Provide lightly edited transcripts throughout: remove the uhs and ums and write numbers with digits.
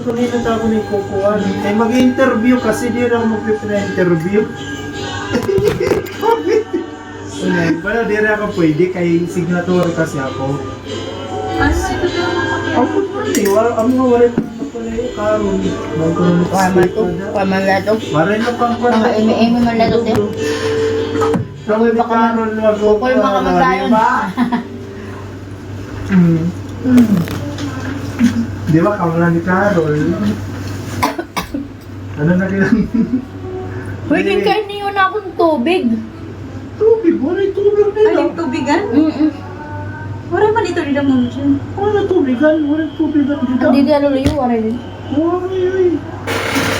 kanina ta ako ni kukuhan. Kay mag-interview kasi di rin ako mag-interview. Wala, di rin ako pwede kay signature kasi ako. Ano ito daw? Ako pwede, ang mga wala na pala yung karon. Paman lato. Maray na pang pala. Mga imi-imi man lato din. Ako yung karon, wag ko. Kukoy mga kamatayon. Di ba, kamala ni Carol? Ano na kailang? Pwede kayo niyo na akong tubig. Tubig, wala yung tubig nila. Aling tubigan? Wala man ito rin mo dyan. Wala tubigan, wala tubigan dito. Hindi di ano liyo, wala din. Wala yun.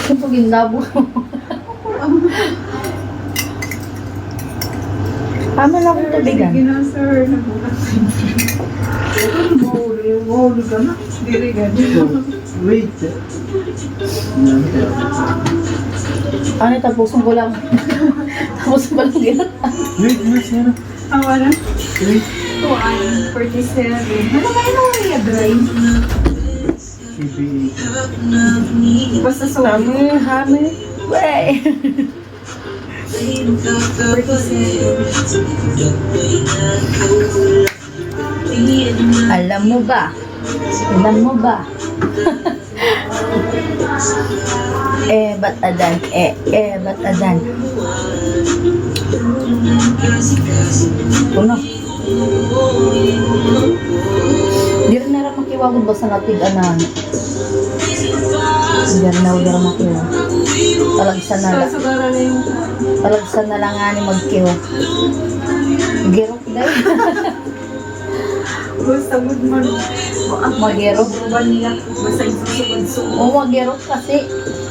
Kung paging labo. Tama na akong tubigan. Sige na, sir. Nabukas. Mahuli ka na. Diri ka. Wait. Ano, tapusin ko lang. Tapusin ko lang ginat. Wait, sir. Awa na. Wait. 47. Ano ba yun ang i-drive? CBA. Basta sa Hammer, hammer. Wey! 47. Alam mo ba? Alam mo ba? Ba't adan? Ba't adan? Puno. Di rin na makiwagod ba sa natig anan? Di rin na makiwagod. Talagsan na lang. Sugara na yung Talagsan na lang nga ni magkiwa. Girok dahil. basta good man. Magirok. Banyak. Basta yung susugad-sugad. Oo, magirok kasi.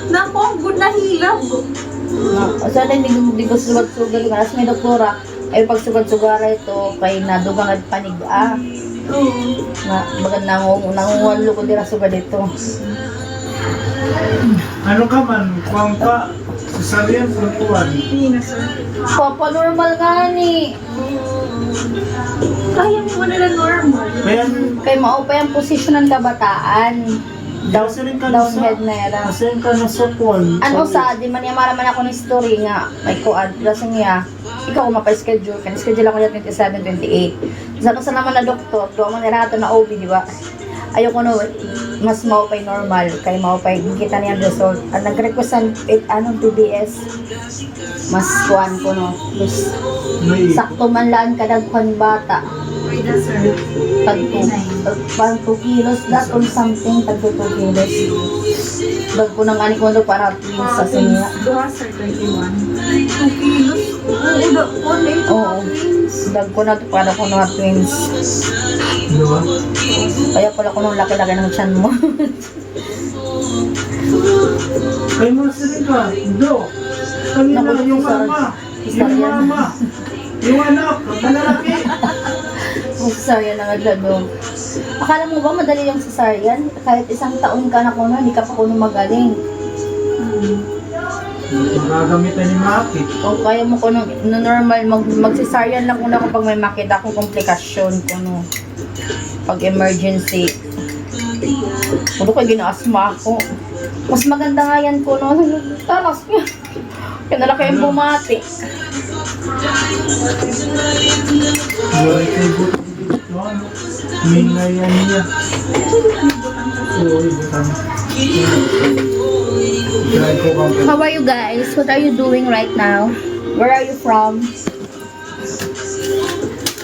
Naku, ang good na hilab. Sana hindi ko sugat-sugat. Kasi may doktora, ay pag sugat-sugara ito, kay nadugang at panig-a. Oo. Na nangungulo ko dira sugad ito. Ano ka man, kuwang pa, sasalihan flutuan. Hindi na, sir. Papa, normal nga ni. Kaya mo nila normal. Kaya, Kay maupay ang posisyon ng kabataan. Down Downhead na yara. Kasi ka na sa kuwan. Ano sa, di man niya maraman ako ng story nga, may kuad, kasi niya, ikaw mapa-schedule, kan-schedule ako niya 27, 28. Sa naman na doktor, doon mo nirato na OB, di ba? Ayoko no, mas maupay normal, kay maupay, kita niya ang result. At nag-request ang, DBS, mas kuan ko no, mas sakto man laan kadaghan bata. Wait na, sir. Parang 2 kilos that or something, tagpo 2 kilos. Dag ko ng ani ko para twins sa sinya. Duha, sir, 21. 2 kilos? Oo. Dag ko na to para ko ng twins. Diba? Kaya pala ko nung laki-laki ng tiyan mo. Kaya mo sila ka, do. Kanina Naku, yung Sarah. mama, Sarah yung yan. mama, yung anak, malalaki. Cesarean na nagladong. Akala mo ba madali yung cesarean? Kahit 1 taon ka na kuno, hindi ka pa kuno magaling. Magagamitan ni Maki. O kaya mo kuno, no normal, mag-cesarean lang kuno kapag may makita akong komplikasyon kuno. Pag emergency. Kuno kaya gina-asma ako. Mas maganda nga yan kuno. Talas niya. Kaya nalaki yung bumati. Buhay kay buto. Mingayan niya. Oo, ibutan. Try ko kang How are you guys? What are you doing right now? Where are you from?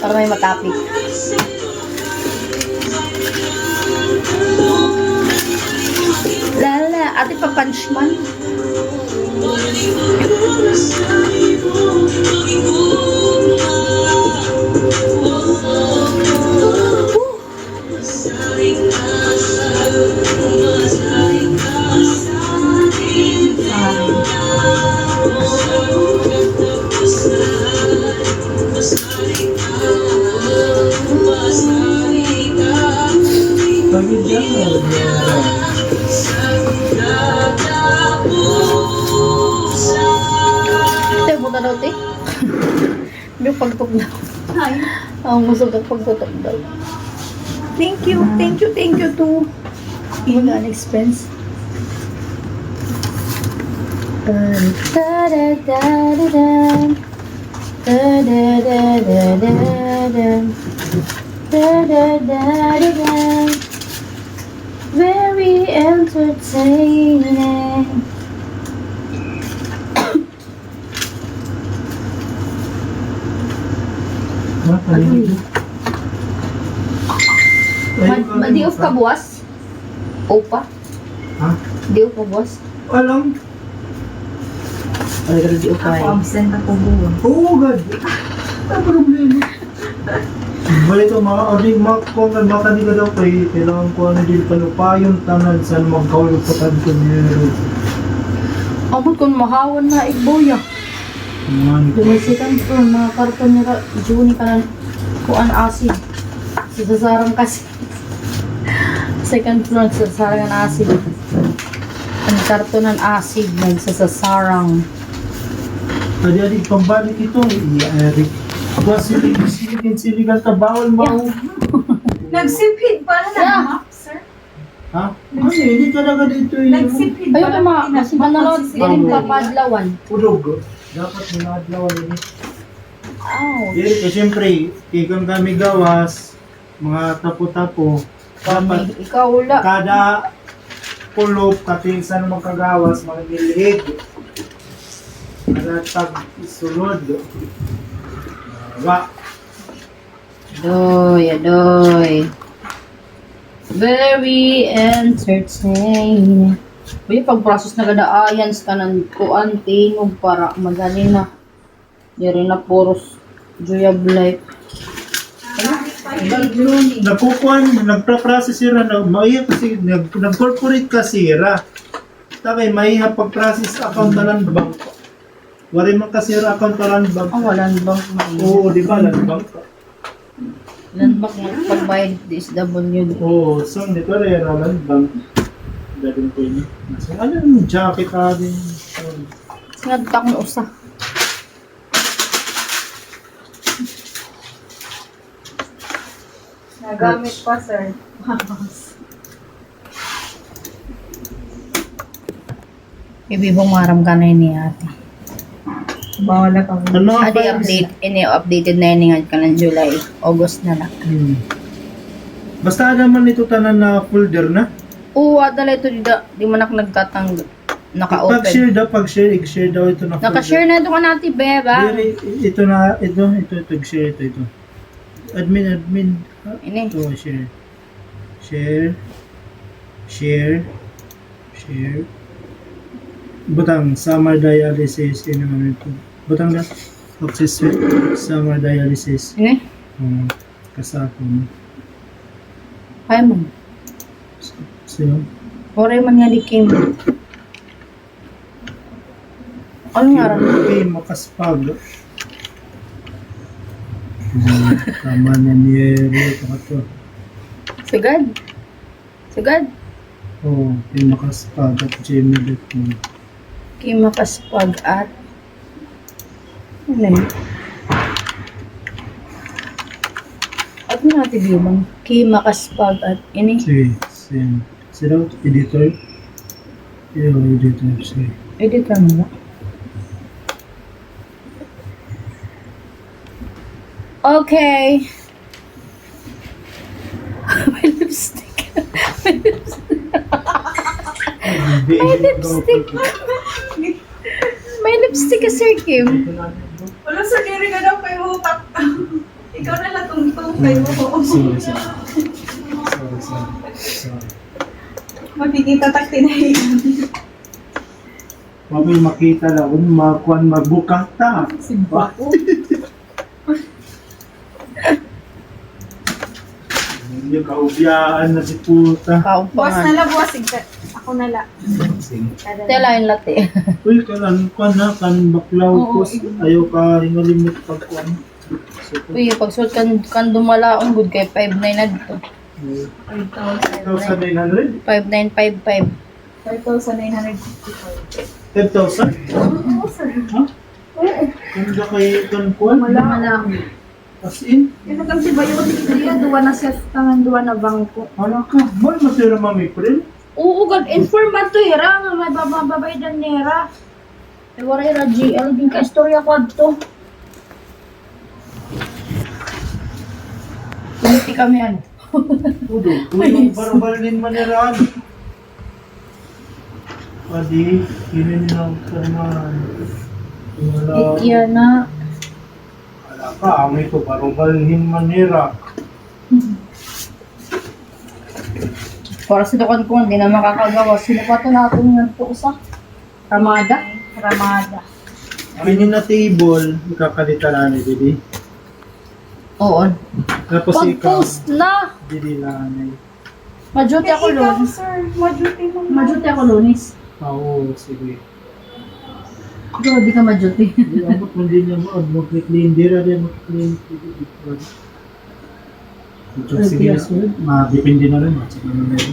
Para may matapik. Lala, ate pa punch man. Pagi dyan na. Ito, buta daw, te. Yung pagtok daw. Hi. Ang musog ang pagtutok daw. Thank you too. Mag-an expense. Da-da-da-da-da. Da-da-da-da-da-da. Da-da-da-da-da. Very entertaining. Ha? Kanina? Di off ka buwas? Opa? Ha? Di off ka buwas? Alam. Ay, pero di off Ako absent ako buwan. Oo, God. Ano problema? Balik ito, kung makaniga daw kayo, kailangan ko ano din panupayon tanan saan magkawal ko tanto niya. Amot kung mahawan na igboya. Dumisikan ko, mga karton nila, Juni ka na kuan acid. Sasarang kasi. Second floor, sasarang ang acid. Ang karton ng acid, nagsasasarang. Adi-adi, pambalik ito, i-Eric. Aba, siligan ta, bawal mo. Nagsipid pala Yeah. na map, sir. Ha? Kasi hindi talaga dito yung Nagsipid Ayun pala. na mas manalot din papadlawan. ulog. Dapat minadlawan yun. Ouch. Kasi siyempre, ikon kami gawas, mga tapo-tapo. Dapat Ikaw wala. kada pulop, kating saan magkagawas, mga nilid. Kada tag-sulod. Wa. Adoy. Very entertaining. Uy, pag-process na kadaayan ka ng kuan, tingog para madali na. Yari na puros joy of life. Nagkukuhan, nagpa-process sira, maiya kasi, nag-corporate ka sira. Takay, maiya pag-process account na lang bank. Wari man kasi sira account na lang bank. Oh, walang bank na. Oo, di ba, lang bank ka. Land bank na pag-bayad DSWD. Oo, so hindi ko rin land bank. Dating ko yun. So, ano yung jacket din? Sinadta akong usa. Nagamit pa, sir. Ibibong maram ka na yun ni ate. Bawal na kami. Ano nga Adi update, updated na yun ka ng July, August na lang. Basta naman ito tanan na folder na. Oo, adala ito di man ako nagtatang naka-open. Pag-share daw, i-share daw ito na folder. Naka-share na ito ka natin, beba. Ito na, ito, share ito. Admin. Ini. Ito, share. Butang, summer dialysis, yun naman ito. Butang na, access with summer dialysis. Ini. Kasapon. Kaya mo. So, Oray man nga di Kim. Ano nga rin? okay, makaspag. Tama na niya, ito. Sagad. Oo, okay, makaspag at gmail.com. Kim makaspag at ano yun? At mo natin view bang? Kim makaspag at ini. Sige, send. Sino? Editor? Editor, sige. Edit lang mo. Okay. May lipstick. May lipstick ka, Sir Kim. Wala, sir, diri ka daw kayo hutak. Ikaw na lang tungtong kayo. Sorry. Makikita takti na yun. Mami makita lang, magbuka ta. Simpa. Yung kaubiyaan na si puta. Buwas na Kaupangan. lang, buwas. Ako na lang. Tela yung latte. Uy, kanan ko na, baklaw ko. Ayaw ka hingalimit pagkuhan. Uy, pagsuot kan dumalaon, good kay 5.9 na dito. 5,900? 5.955. 5,955. 10,000? Oo, sir. Ha? Kanda kay kankuhan? Wala. As in? Ito kasi ba yung kaya duwa na set tangan duwa na bangko. Ano ka? Mal matira mami, friend? Oo, God, informat to, hira nga may babaydan nera. Wala na GL, din ka istorya ko to. Hindi kami ano. Udo, yung barbalin maniraan. Padi, yun ang karman. Wala, Yan na. wala ka, amoy ko, barbalin manira. Para sa dukan ko, hindi na makakagawa. Sino pa ito natin yung po sa Ramada? Ramada. Pinin na table, ikakalita na ni Didi. Oo. Tapos ikaw, Pag-post na! Didi lang ay. Majuti ako Ikaw, lunes. sir. Majuti mo. Majuti ako lunes. Oo, sige. Ikaw, di ka majuti. Di abot mo din yung mag-clean, di rin mag-clean. Sige na, depende na rin. Sige na rin.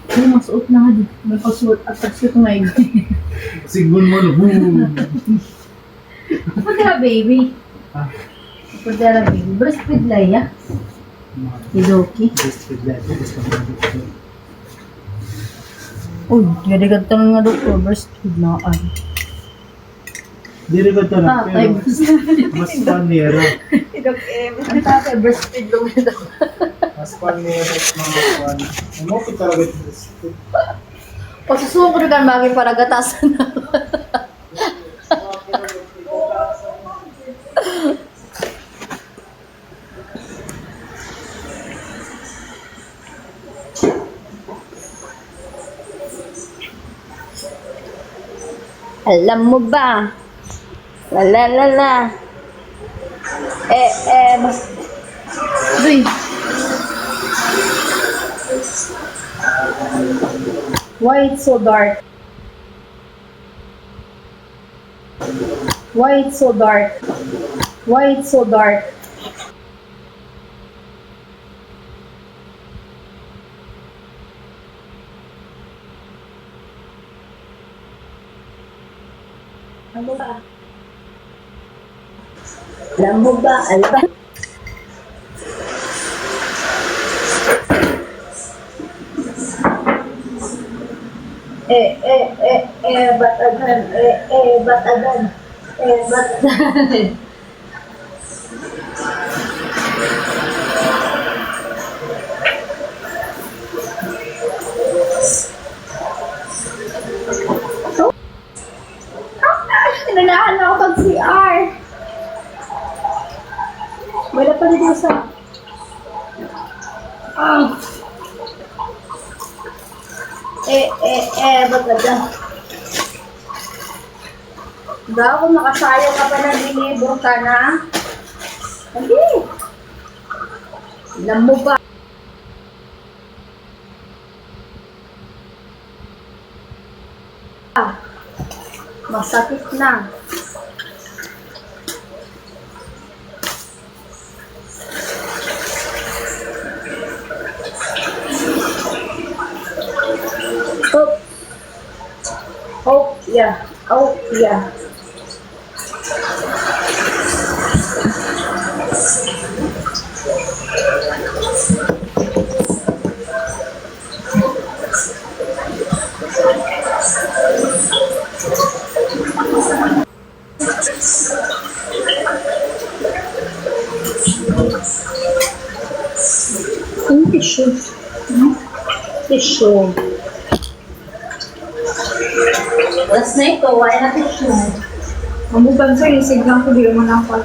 Ay, masuot na nga di. May pasuot at pagsuot na yun. Sigun mo, no? Pwede na baby. Ah, Pwede na baby. Breastfeed lang ya. Idoki. best with that. Best with that. Uy, gada-gada tanong nga doktor. Breastfeed na ay. Di rin ka tanong, Tatay, pero breastfeed. mas panera. Idok M. Ang tatay, breastfeed lang ito. Mas panera at mga pan. Ano ko talaga ito? Pagsusuko na kan bagay para gatasan na. Alam mo ba? La la la la. Bas. Uy. Why it's so dark? Why it's so dark? Why it's so dark? Ano ba? Alam mo ba? Alam ba? Batagan. Batagan. Batagan. Nanahan ako pag-CR. Wala pa dito sa... Batagan. Ba, kung makasayaw ka pa ng binibor ka na? Hindi. Alam mo ba? Masakit na. Oh, yeah. Oh, yeah. Tissue. Tissue. Last night ko, wala na tissue. Mamuban, sir. Isig lang ko. Di mo na ako.